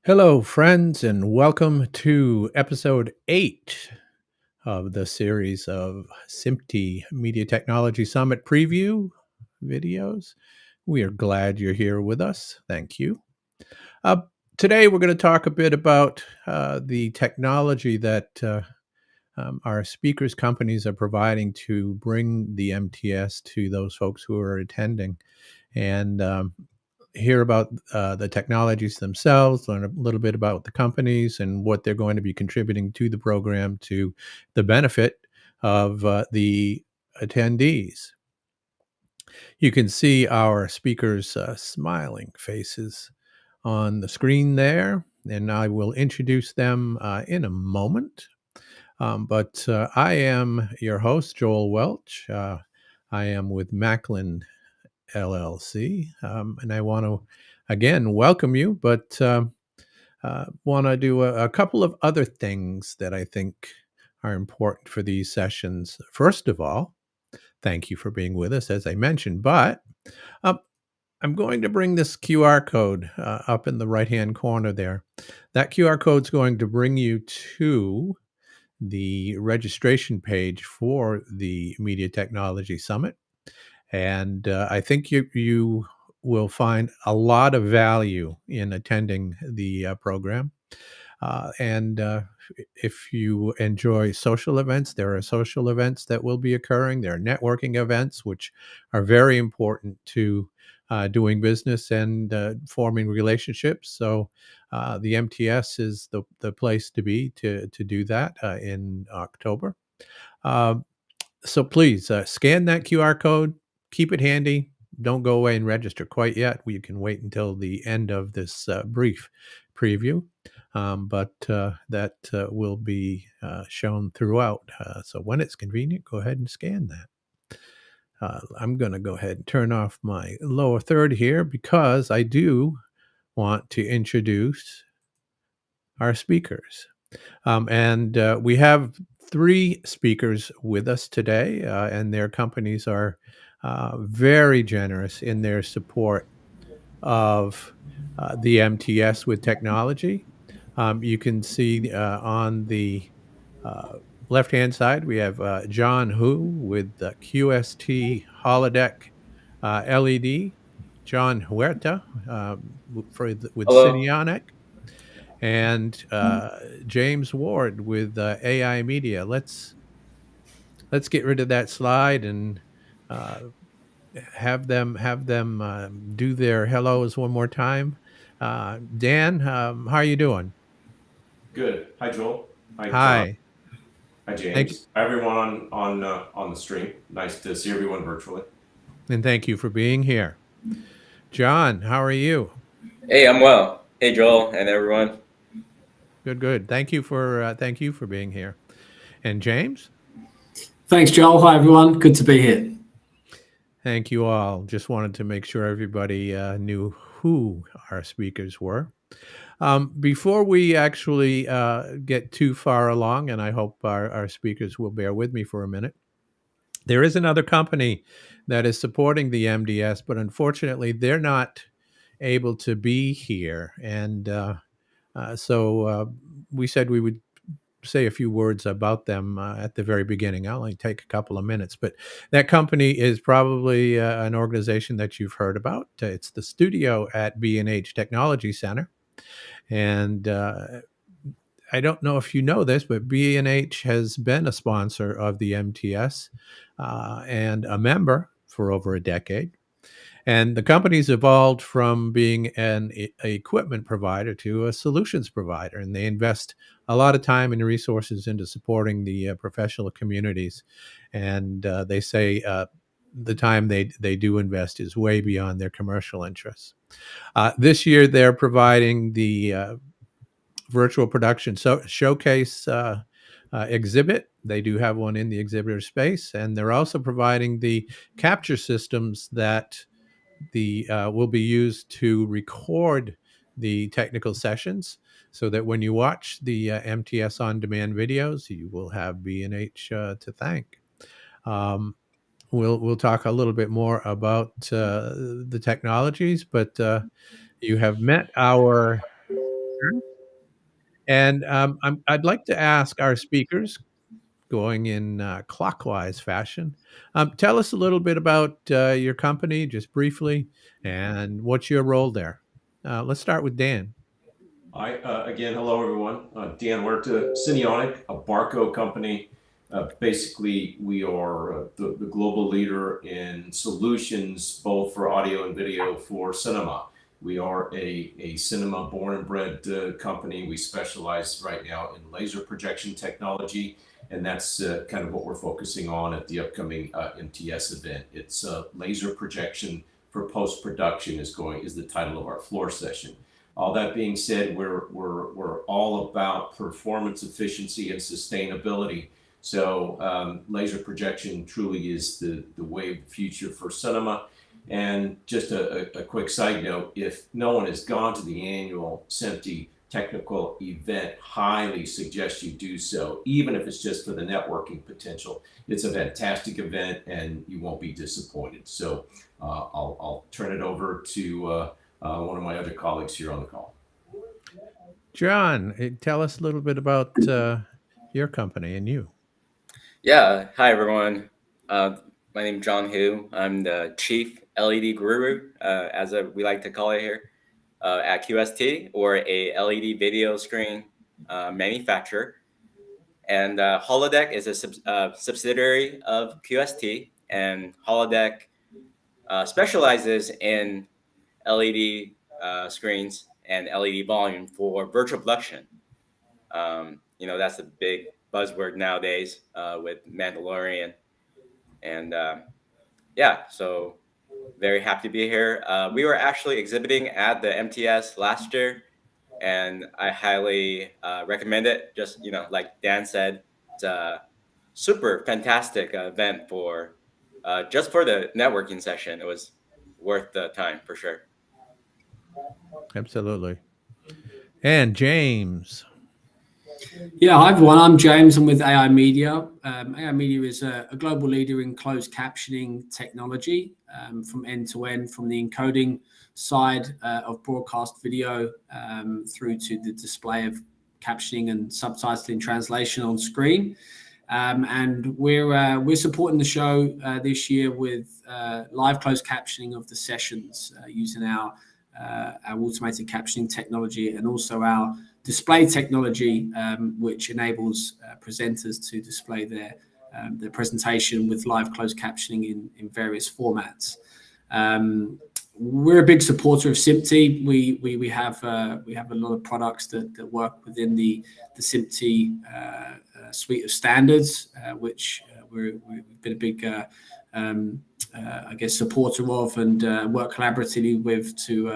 Hello, friends, and welcome to episode 8 of the series of SIMPTE Media Technology Summit preview videos. We are glad you're here with us. Thank you. Uh, Today, we're going to talk a bit about the technology that our speakers' companies are providing to bring the MTS to those folks who are attending. And hear about the technologies themselves, learn a little bit about the companies and what they're going to be contributing to the program to the benefit of the attendees. You can see our speakers' smiling faces on the screen there, and I will introduce them in a moment. But I am your host, Joel Welch. I am with Macklin LLC. And I want to again welcome you, but want to do a couple of other things that I think are important for these sessions. First of all, thank you for being with us, as I mentioned, but um, I'm going to bring this QR code up in the right hand corner there. That QR code is going to bring you to the registration page for the Media Technology Summit. And I think you will find a lot of value in attending the program. And if you enjoy social events, there are social events that will be occurring. There are networking events, which are very important to doing business and forming relationships. So the MTS is the place to be to do that in October. Uh, so please scan that QR code, keep it handy. Don't go away and register quite yet. You can wait until the end of this brief preview, but that will be shown throughout. So when it's convenient, go ahead and scan that. I'm going to go ahead and turn off my lower third here because I do want to introduce our speakers. And we have three speakers with us today, and their companies are very generous in their support of the MTS with technology. You can see on the uh, left hand side, we have John Hu with QST Holodeck LED, John Huerta with Hello. Cinionic, and James Ward with AI Media. Let's get rid of that slide and uh, have them do their hellos one more time. Dan, how are you doing? Good. Hi, Joel. Hi, John. Hi, Hi, thank you, James. Hi, everyone on the stream. Nice to see everyone virtually. and thank you for being here. John, how are you? Hey, I'm well. Hey, Joel and everyone. Good, good. Thank you for being here. And James, Thanks, Joel. Hi, everyone. Good to be here. thank you all. Just wanted to make sure everybody knew who our speakers were. Before we actually get too far along, and I hope our speakers will bear with me for a minute, there is another company that is supporting the MDS, but unfortunately, they're not able to be here. And so we said we would say a few words about them at the very beginning. I'll only take a couple of minutes, but that company is probably an organization that you've heard about. It's the studio at B&H Technology Center. And I don't know if you know this, but B&H has been a sponsor of the MTS and a member for over a decade. And the company's evolved from being an equipment provider to a solutions provider, and they invest a lot of time and resources into supporting the professional communities. And they say the time they do invest is way beyond their commercial interests. This year, they're providing the virtual production showcase exhibit. They do have one in the exhibitor space, and they're also providing the capture systems that the will be used to record the technical sessions, so that when you watch the MTS on demand videos, you will have B&H to thank. Um, we'll talk a little bit more about the technologies, but you have met our And I'd like to ask our speakers, going in clockwise fashion, tell us a little bit about your company, just briefly, and what's your role there. Let's start with Dan. Again, hello everyone. Dan Huerta, Cinionic, a Barco company. Basically, we are the global leader in solutions both for audio and video for cinema. We are a cinema born and bred company. We specialize right now in laser projection technology, and that's kind of what we're focusing on at the upcoming MTS event. It's laser projection for post-production is the title of our floor session. All that being said, we're all about performance efficiency and sustainability. So laser projection truly is the way of the future for cinema. And just a quick side note, if no one has gone to the annual SMPTE technical event, highly suggest you do so, even if it's just for the networking potential. It's a fantastic event and you won't be disappointed. So I'll turn it over to one of my other colleagues here on the call. John, tell us a little bit about your company and you. Yeah, hi everyone. My name is John Hu. I'm the chief LED guru, we like to call it here, at QST, or a LED video screen manufacturer. And Holodeck is a subsidiary of QST, and Holodeck specializes in LED screens and LED volume for virtual production. That's a big buzzword nowadays with Mandalorian. And so very happy to be here. We were actually exhibiting at the MTS last year, and I highly recommend it. Just, like Dan said, it's a super fantastic event for just for the networking session. It was worth the time for sure. Absolutely. And James. Yeah, hi everyone. I'm James. I'm with AI Media. AI Media is a global leader in closed captioning technology, from end to end, from the encoding side of broadcast video through to the display of captioning and subtitling translation on screen. And we're supporting the show this year with live closed captioning of the sessions using our automated captioning technology, and also our display technology, which enables presenters to display their presentation with live closed captioning in various formats. We're a big supporter of SMPTE. We have a lot of products that work within the SMPTE suite of standards, which we've been a big supporter of, and work collaboratively with to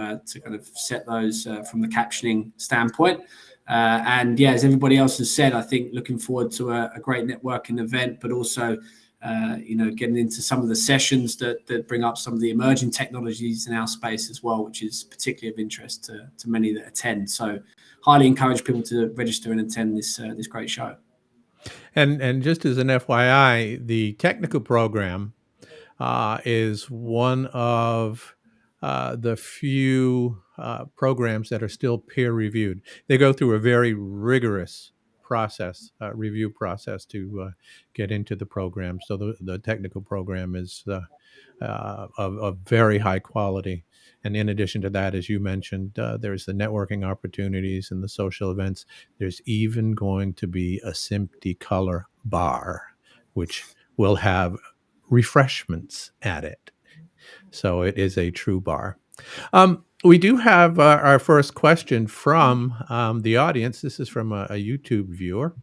kind of set those from the captioning standpoint. And yeah, as everybody else has said, I think looking forward to a great networking event, but also getting into some of the sessions that bring up some of the emerging technologies in our space as well, which is particularly of interest to many that attend. So highly encourage people to register and attend this great show. And just as an FYI, the technical program is one of the few programs that are still peer reviewed. They go through a very rigorous process, review process, to get into the program. So the technical program is of very high quality. And in addition to that, as you mentioned, there's the networking opportunities and the social events. There's even going to be a SMPTE color bar, which will have refreshments at it. So it is a true bar. We do have our first question from the audience. This is from a YouTube viewer.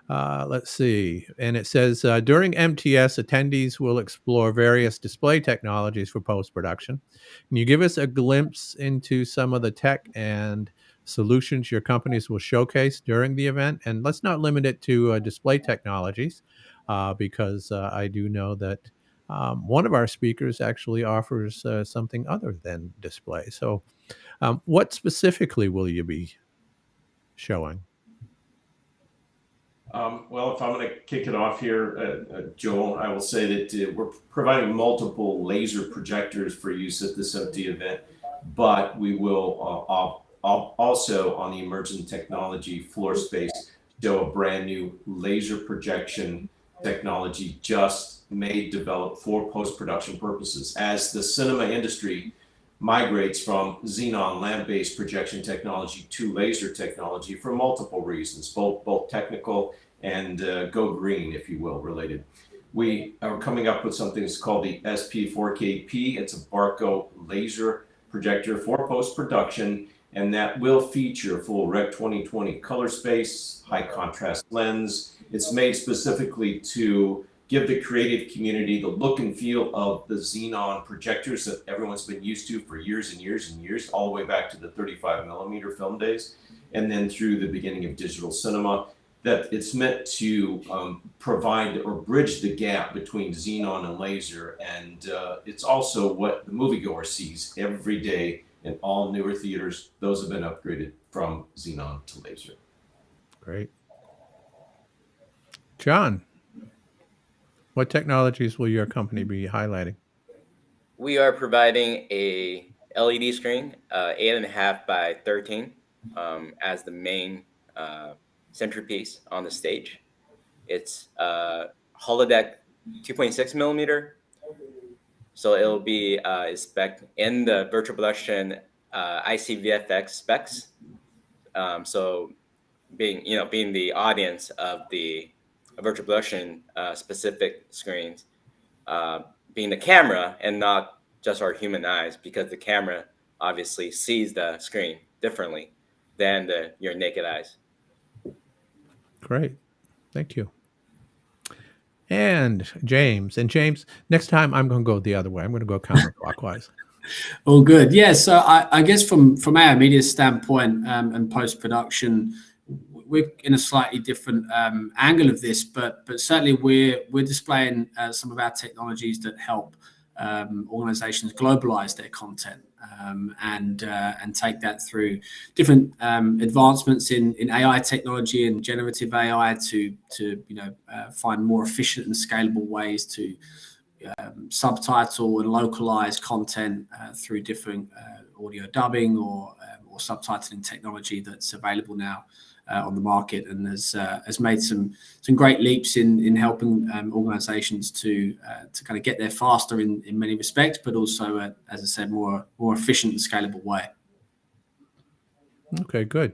Let's see. And it says, during MTS, attendees will explore various display technologies for post-production. Can you give us a glimpse into some of the tech and solutions your companies will showcase during the event? And let's not limit it to display technologies, because I do know that one of our speakers actually offers something other than display. So what specifically will you be showing? Well, if I'm going to kick it off here, Joel, I will say that we're providing multiple laser projectors for use at this MT event, but we will also on the emerging technology floor space, show a brand new laser projection technology just made, developed for post-production purposes. As the cinema industry migrates from xenon lamp-based projection technology to laser technology for multiple reasons, both technical and go green, if you will, related. We are coming up with something that's called the SP4KP. It's a Barco laser projector for post-production, and that will feature full Rec 2020 color space, high contrast lens. It's made specifically to give the creative community the look and feel of the xenon projectors that everyone's been used to for years and years and years, all the way back to the 35 millimeter film days, and then through the beginning of digital cinema. That it's meant to provide or bridge the gap between xenon and laser, and it's also what the moviegoer sees every day in all newer theaters. Those have been upgraded from xenon to laser. Great. John, what technologies will your company be highlighting? We are providing a LED screen, 8.5 by 13, as the main centerpiece on the stage. It's holodeck 2.6 millimeter, so it'll be spec in the virtual production ICVFX specs. So being the audience of the virtual production specific screens, being the camera and not just our human eyes, because the camera obviously sees the screen differently than your naked eyes. Great. Thank you. And James, next time I'm going to go the other way. I'm going to go counterclockwise. All good. Yeah. So I guess from our media standpoint and post production, we're in a slightly different angle of this, but certainly we're displaying some of our technologies that help organizations globalize their content and take that through different advancements in AI technology and generative AI to find more efficient and scalable ways to subtitle and localize content through different audio dubbing or subtitling technology that's available now on the market, and has made some great leaps in helping organizations to kind of get there faster in many respects, but also as I said, more efficient and scalable way. Okay, good.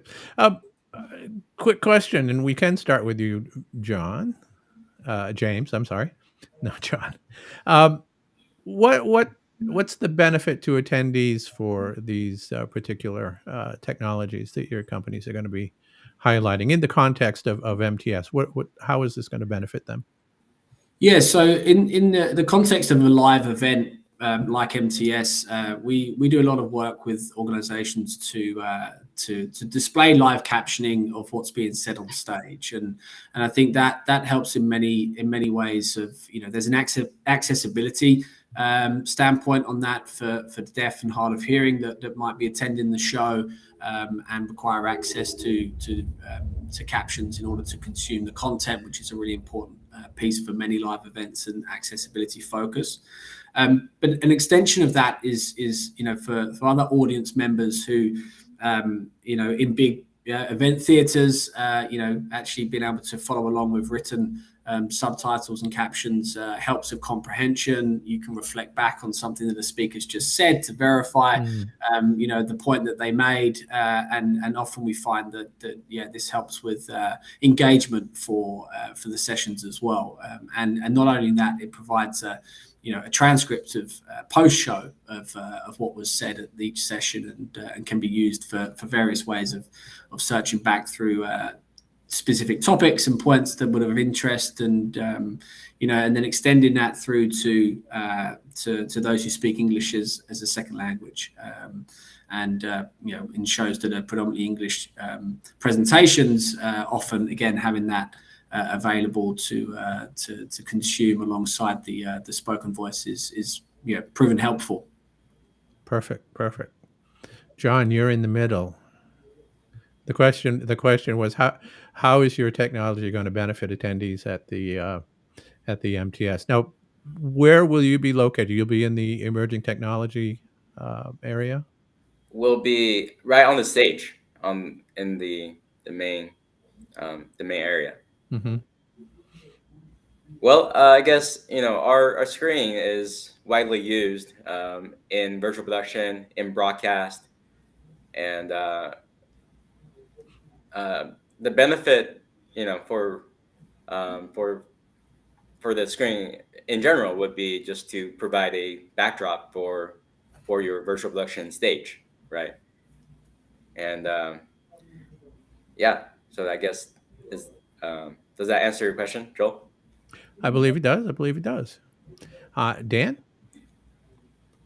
Quick question, and we can start with you, John. James, I'm sorry. No, John. What's the benefit to attendees for these particular technologies that your companies are going to be highlighting in the context of MTS? How is this going to benefit them? Yeah, so in the context of a live event like MTS, we do a lot of work with organizations to display live captioning of what's being said on stage, and I think that helps in many ways. Of there's an accessibility standpoint on that for the deaf and hard of hearing that might be attending the show and require access to captions in order to consume the content, which is a really important piece for many live events and accessibility focus. But an extension of that is for other audience members who in big event theaters, actually being able to follow along with written subtitles and captions helps with comprehension. You can reflect back on something that the speakers just said to verify the point that they made, and often we find that this helps with engagement for the sessions as well, and not only that, it provides a transcript of post-show of what was said at each session, and can be used for various ways of searching back through specific topics and points that would have interest, and and then extending that through to those who speak English as a second language, in shows that are predominantly English presentations, often again having that available to consume alongside the spoken voice is proven helpful. Perfect. John, you're in the middle. The question was how is your technology going to benefit attendees at the MTS? Now, where will you be located? You'll be in the emerging technology area? will be right on the stage, in the main area. Mm-hmm. Well, I guess our screen is widely used in virtual production, in broadcast, and the benefit for um, for for the screen in general would be just to provide a backdrop for your virtual production stage, right? And yeah, so I guess is does that answer your question, Joel? I believe it does. I believe it does. Dan?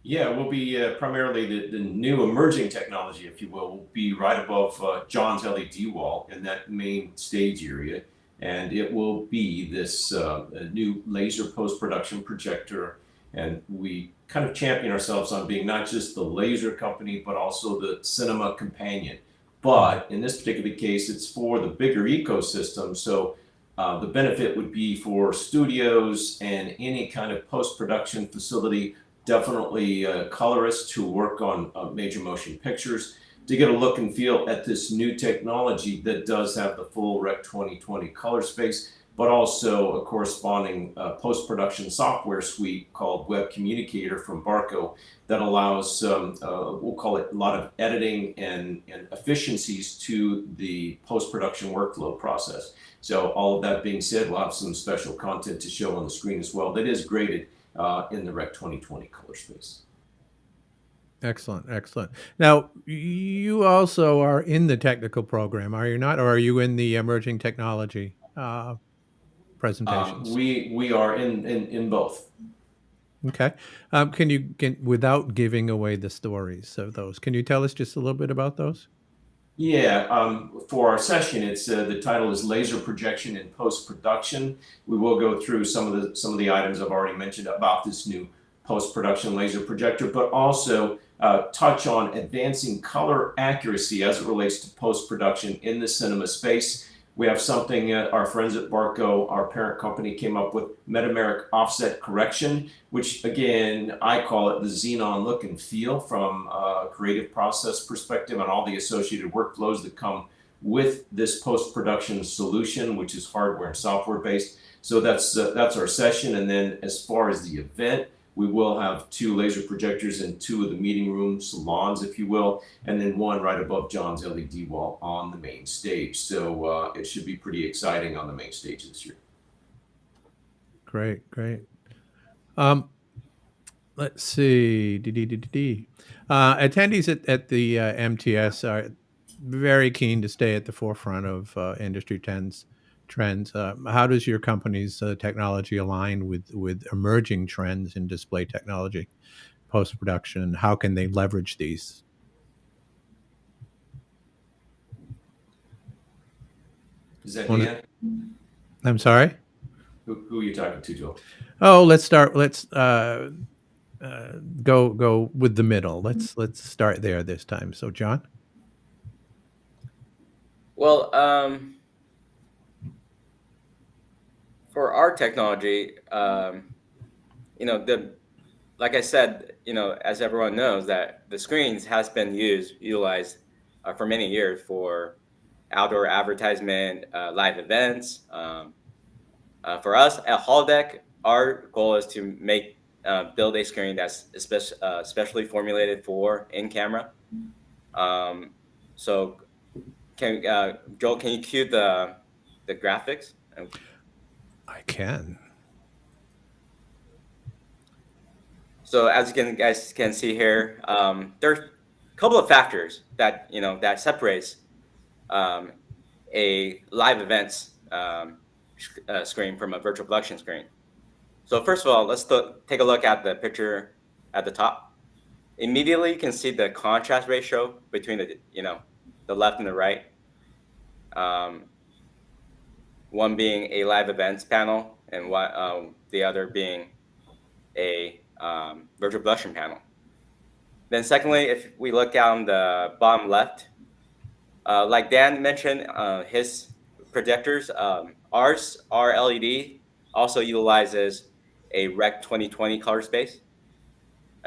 Yeah, we'll be primarily the new emerging technology, if you will be right above John's LED wall in that main stage area. And it will be this new laser post-production projector. And we kind of champion ourselves on being not just the laser company, but also the cinema companion. But in this particular case, it's for the bigger ecosystem. So the benefit would be for studios and any kind of post-production facility, definitely colorists who work on major motion pictures, to get a look and feel at this new technology that does have the full Rec 2020 color space, but also a corresponding post-production software suite called Web Communicator from Barco that allows, we'll call it, a lot of editing and efficiencies to the post-production workflow process. So all of that being said, we'll have some special content to show on the screen as well that is graded in the Rec 2020 color space. Excellent, excellent. Now, you also are in the technical program, are you not? Or are you in the emerging technology presentations? We are in both. Okay. Without giving away the stories of those, can you tell us just a little bit about those? Yeah, for our session, it's the title is Laser Projection in Post-Production. We will go through some of the items I've already mentioned about this new post-production laser projector, but also touch on advancing color accuracy as it relates to post-production in the cinema space. We have something our friends at Barco, our parent company, came up with, metameric offset correction, which again, I call it the xenon look and feel from a creative process perspective and all the associated workflows that come with this post-production solution, which is hardware and software based. So that's our session. And then as far as the event, we will have 2 laser projectors in 2 of the meeting room salons, if you will, and then 1 right above John's LED wall on the main stage. So it should be pretty exciting on the main stage this year. Great, great. Let's see. Attendees at the MTS are very keen to stay at the forefront of industry trends. How does your company's technology align with emerging trends in display technology, post production? How can they leverage these? Is that Dan? I'm sorry. Who are you talking to, Joe? Oh, let's start. Let's go with the middle. Let's start there this time. So, John. Well, for our technology, like I said, as everyone knows, that the screens has been utilized for many years for outdoor advertisement, live events. For us at Holodeck, our goal is to build a screen that's specially formulated for in camera. So, Joel, can you cue the graphics? I can. So as you guys can see here, there's a couple of factors that that separates a live events screen from a virtual production screen. So first of all, let's take a look at the picture at the top. Immediately, you can see the contrast ratio between the left and the right. One being a live events panel, and the other being a virtual production panel. Then secondly, if we look down the bottom left, like Dan mentioned, his projectors, our LED also utilizes a Rec 2020 color space.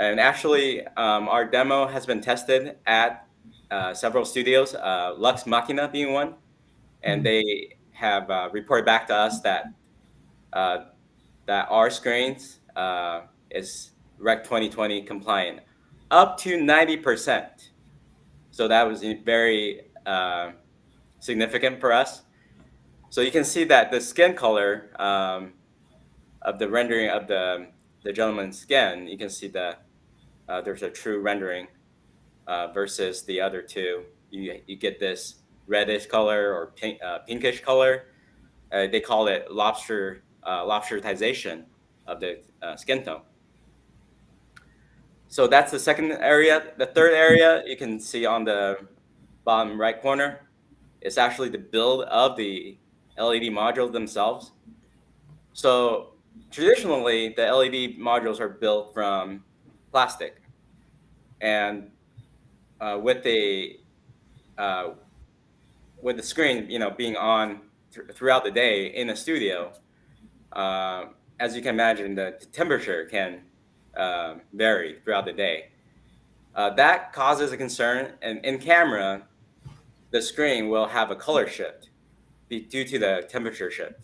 And actually, our demo has been tested at several studios, Lux Machina being one, and they have reported back to us that our screens is Rec 2020 compliant, up to 90%. So that was very significant for us. So you can see that the skin color of the rendering of the gentleman's skin, you can see that there's a true rendering versus the other two. You get this reddish color or pinkish color. They call it lobsterization of the skin tone. So that's the second area. The third area you can see on the bottom right corner is actually the build of the LED modules themselves. So traditionally, the LED modules are built from plastic, and with the screen, being on throughout the day in a studio, as you can imagine, the temperature can vary throughout the day. That causes a concern, and in camera, the screen will have a color shift due to the temperature shift.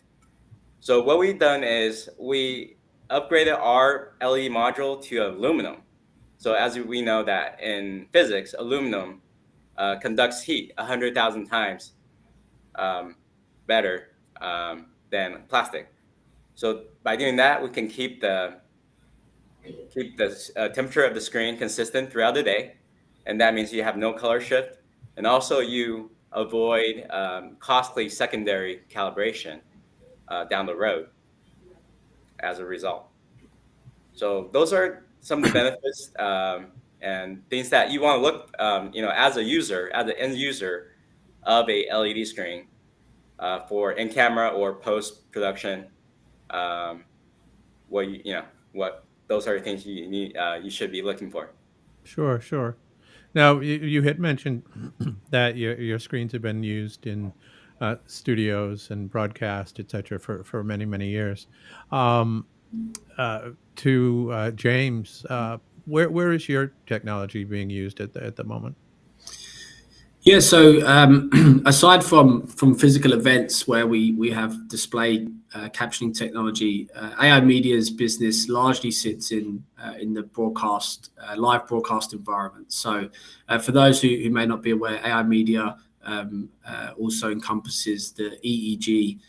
So what we've done is we upgraded our LED module to aluminum. So as we know that in physics, aluminum conducts heat 100,000 times better than plastic. So by doing that, we can keep the temperature of the screen consistent throughout the day, and that means you have no color shift, and also you avoid costly secondary calibration down the road as a result. So those are some of the benefits and things that you want to look, as a user, as an end user of a LED screen for in camera or post production. What those are the things you need, you should be looking for. Sure, sure. Now, you had mentioned that your screens have been used in studios and broadcast, et cetera, for many, many years. To James, where is your technology being used at the moment? Yeah, so aside from physical events where we have display captioning technology, AI Media's business largely sits in the broadcast live broadcast environment. So for those who may not be aware, AI Media also encompasses the EEG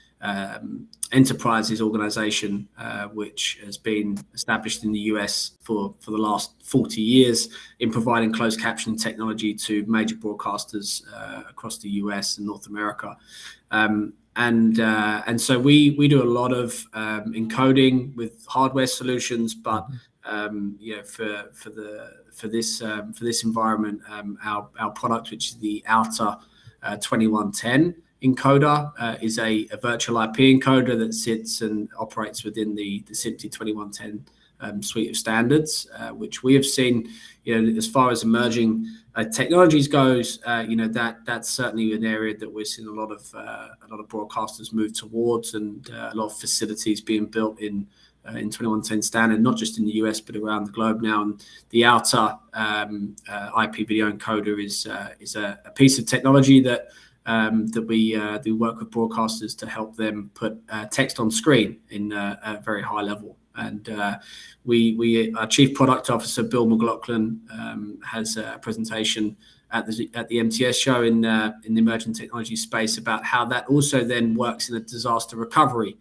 Enterprises organization, which has been established in the US for the last 40 years in providing closed captioning technology to major broadcasters across the US and North America. And so we do a lot of encoding with hardware solutions, but for this environment, our product, which is the Outer 2110 encoder, is a virtual IP encoder that sits and operates within the SMPTE 2110 suite of standards, which we have seen, as far as emerging technologies goes, that's certainly an area that we're seeing a lot of broadcasters move towards, and a lot of facilities being built in 2110 standard, not just in the US but around the globe now. And the Outer IP video encoder is a piece of technology that we work with broadcasters to help them put text on screen in a very high level. And our Chief Product Officer, Bill McLaughlin, has a presentation at the MTS show in the emerging technology space about how that also then works in a disaster recovery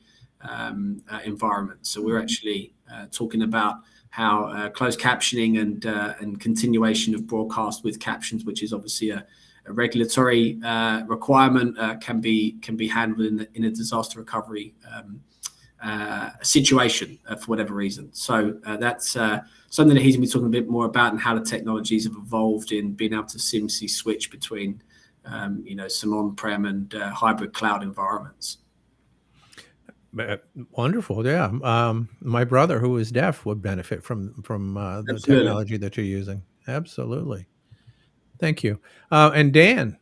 environment. So we're actually talking about how closed captioning and continuation of broadcast with captions, which is obviously a regulatory requirement, can be handled in a disaster recovery situation for whatever reason. So that's something that he's going to be talking a bit more about, and how the technologies have evolved in being able to seamlessly switch between some on-prem and hybrid cloud environments. Wonderful, yeah. My brother, who is deaf, would benefit from the Absolutely. technology that you're using. Absolutely. Thank you. And Dan.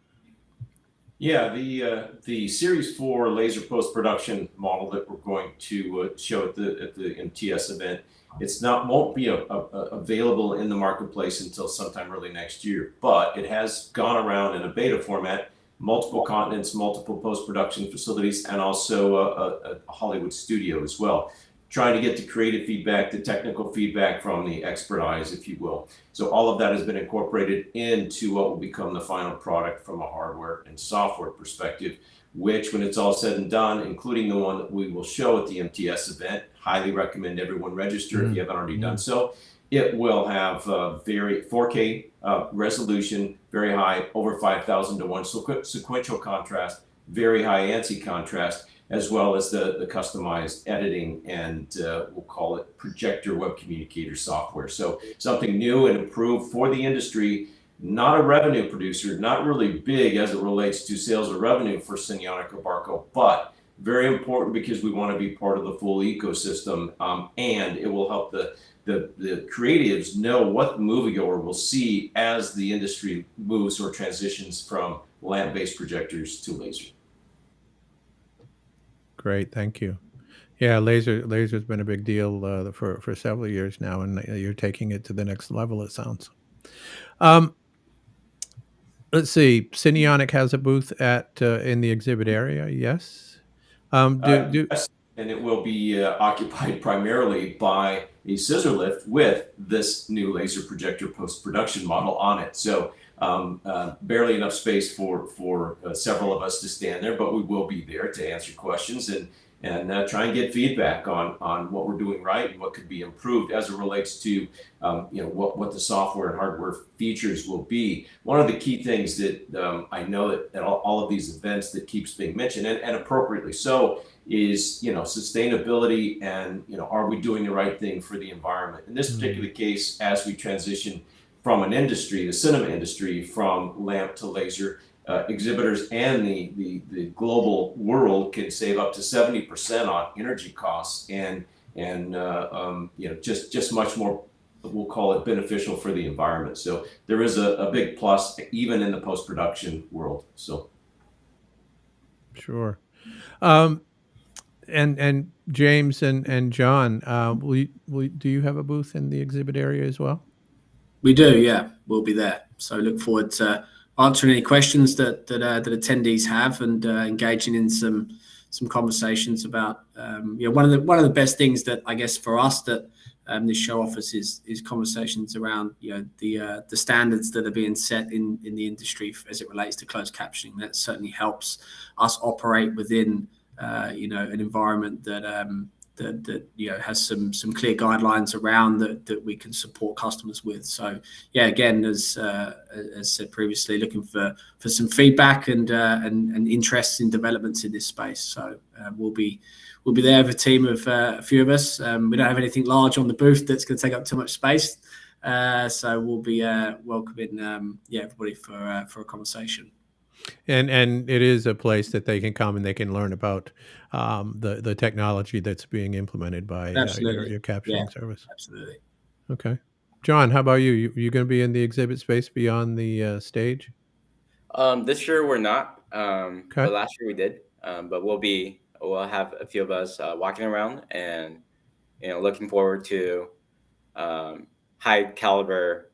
Yeah, the Series 4 laser post-production model that we're going to show at the MTS event, it's not won't be available in the marketplace until sometime early next year, but it has gone around in a beta format, multiple continents, multiple post-production facilities, and also a Hollywood studio as well, trying to get the creative feedback, the technical feedback from the expert eyes, if you will. So all of that has been incorporated into what will become the final product from a hardware and software perspective, which when it's all said and done, including the one that we will show at the MTS event, highly recommend everyone register if you haven't already done so. It will have very 4K resolution, very high, over 5,000 to 1 sequential contrast, very high ANSI contrast, as well as the customized editing and we'll call it projector web communicator software. So something new and improved for the industry, not a revenue producer, not really big as it relates to sales or revenue for Cineonic or Barco, but very important because we want to be part of the full ecosystem, and it will help the creatives know what the moviegoer will see as the industry moves or transitions from lamp-based projectors to laser. Great, thank you. Yeah, laser's been a big deal for several years now, and you're taking it to the next level. It sounds. Let's see. Cineonic has a booth at in the exhibit area. Yes. Yes, and it will be occupied primarily by a scissor lift with this new laser projector post-production model on it. So barely enough space for several of us to stand there, but we will be there to answer questions and try and get feedback on what we're doing right and what could be improved as it relates to what the software and hardware features will be. One of the key things that I know that at all of these events that keeps being mentioned, and appropriately so, is sustainability and are we doing the right thing for the environment? In this particular case, as we transition from an industry, the cinema industry, from lamp to laser, exhibitors and the global world can save up to 70% on energy costs and just much more, we'll call it, beneficial for the environment. So there is a big plus even in the post-production world. So Sure. And James and John, do you have a booth in the exhibit area as well? We do, yeah. We'll be there. So look forward to answering any questions that attendees have and engaging in some conversations about one of the best things that I guess for us that this show offers is conversations around the standards that are being set in the industry as it relates to closed captioning. That certainly helps us operate within an environment that has some clear guidelines around that we can support customers with. So yeah, again, as said previously, looking for some feedback and interest in developments in this space. So we'll be there with a team of a few of us. We don't have anything large on the booth that's going to take up too much space. So we'll be welcoming everybody for a conversation. And it is a place that they can come and they can learn about the technology that's being implemented by your captioning service. Absolutely. Okay. John, how about you? You going to be in the exhibit space beyond the stage? This year we're not, Okay. but last year we did. But we'll have a few of us walking around and looking forward to high caliber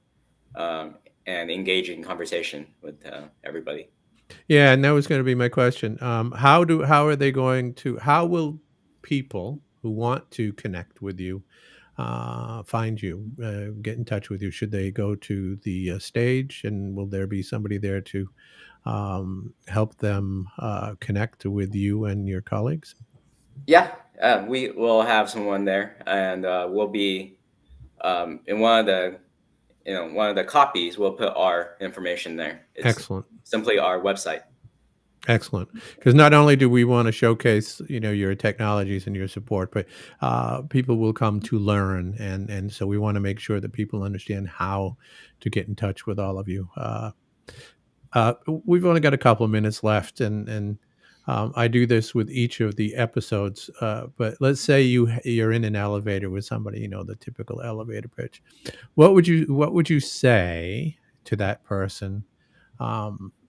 and engaging conversation with everybody. Yeah, and that was going to be my question. How will people who want to connect with you find you, get in touch with you? Should they go to the stage, and will there be somebody there to help them connect with you and your colleagues? Yeah, we will have someone there, and we'll be in one of the copies. We'll put our information there. It's Excellent. Simply our website. Excellent. Because not only do we want to showcase, your technologies and your support, but people will come to learn, and so we want to make sure that people understand how to get in touch with all of you. We've only got a couple of minutes left, and I do this with each of the episodes. But let's say you're in an elevator with somebody, the typical elevator pitch. What would you say to that person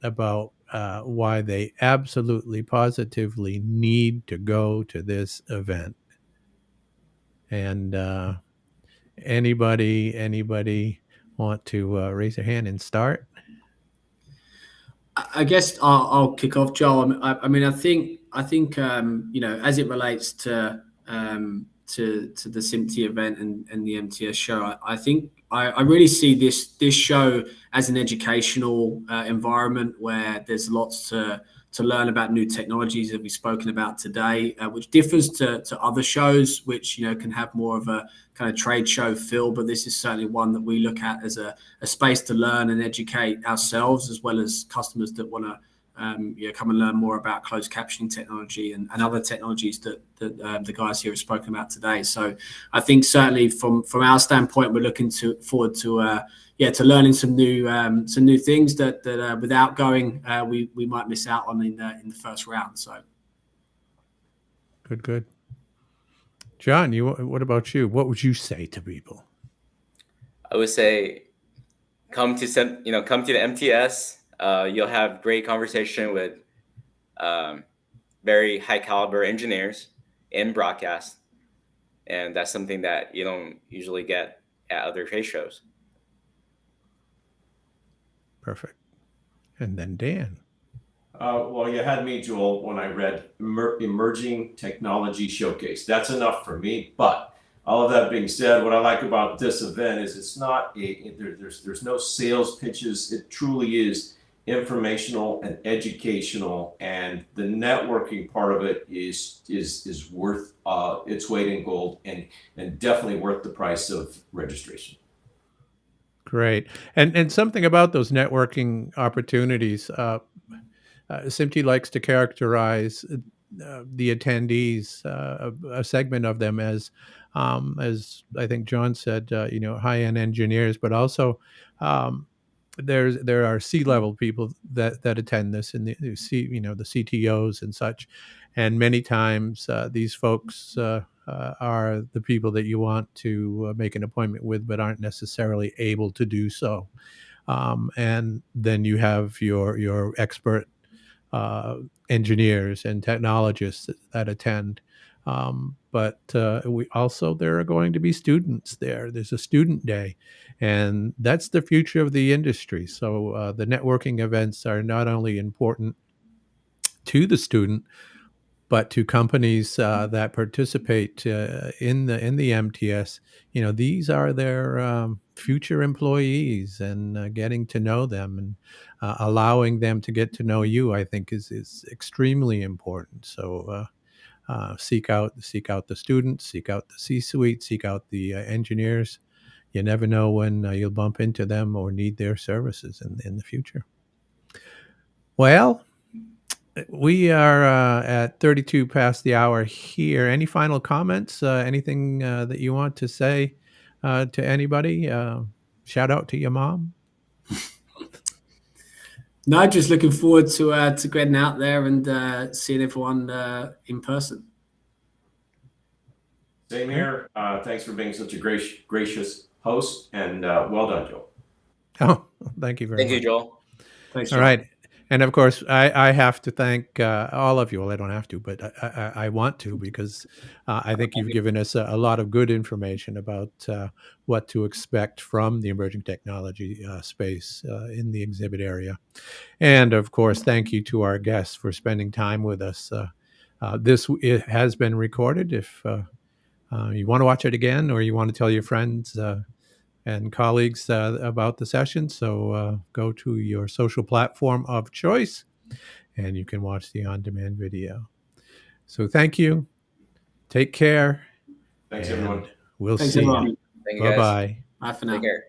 about why they absolutely positively need to go to this event. And anybody want to raise their hand and start? I guess I'll kick off, Joel. I mean, I think as it relates to the SIMPTE event and the MTS show, I think I really see this show as an educational environment where there's lots to learn about new technologies that we've spoken about today, which differs to other shows, which can have more of a kind of trade show feel. But this is certainly one that we look at as a space to learn and educate ourselves, as well as customers that want to come and learn more about closed captioning technology and other technologies that the guys here have spoken about today. So I think certainly from our standpoint, we're looking forward to learning some new things that without going we might miss out on in the first round. So Good. John, what about you? What would you say to people? I would say come to the MTS. You'll have great conversation with very high caliber engineers in broadcast, and that's something that you don't usually get at other trade shows. Perfect. And then Dan. Well, you had me, Joel, when I read Emerging Technology Showcase. That's enough for me. But all of that being said, what I like about this event is it's not there's no sales pitches. It truly is informational and educational, and the networking part of it is worth its weight in gold, and definitely worth the price of registration. Great. And something about those networking opportunities, SIMPTE likes to characterize the attendees, a segment of them as I think John said, high-end engineers, but also there are C-level people that attend this, and the CTOs and such, and many times these folks are the people that you want to make an appointment with, but aren't necessarily able to do so. And then you have your expert engineers and technologists that attend. But there are going to be students there. There's a student day, and that's the future of the industry. So the networking events are not only important to the student, but to companies that participate in the MTS. These are their future employees, and getting to know them and allowing them to get to know you, I think, is extremely important. So seek out the students, seek out the C-suite, seek out the engineers. You never know when you'll bump into them or need their services in the future. Well, we are at 32 past the hour here. Any final comments? Anything that you want to say to anybody? Shout out to your mom. No, just looking forward to getting out there and seeing everyone in person. Same here. Thanks for being such a gracious host, and well done, Joel. Oh, thank you very much. Thank you, Joel. Thanks, Joel. All right. And of course, I have to thank all of you. Well, I don't have to, but I want to, because I think you've given us a lot of good information about what to expect from the emerging technology space in the exhibit area. And of course, thank you to our guests for spending time with us. It has been recorded. If you want to watch it again, or you want to tell your friends and colleagues about the session, so go to your social platform of choice and you can watch the on-demand video. So thank you. Take care. Thanks, everyone. We'll Thanks, see everyone. you. Thank you, guys. Bye-bye. Bye for now. Take care.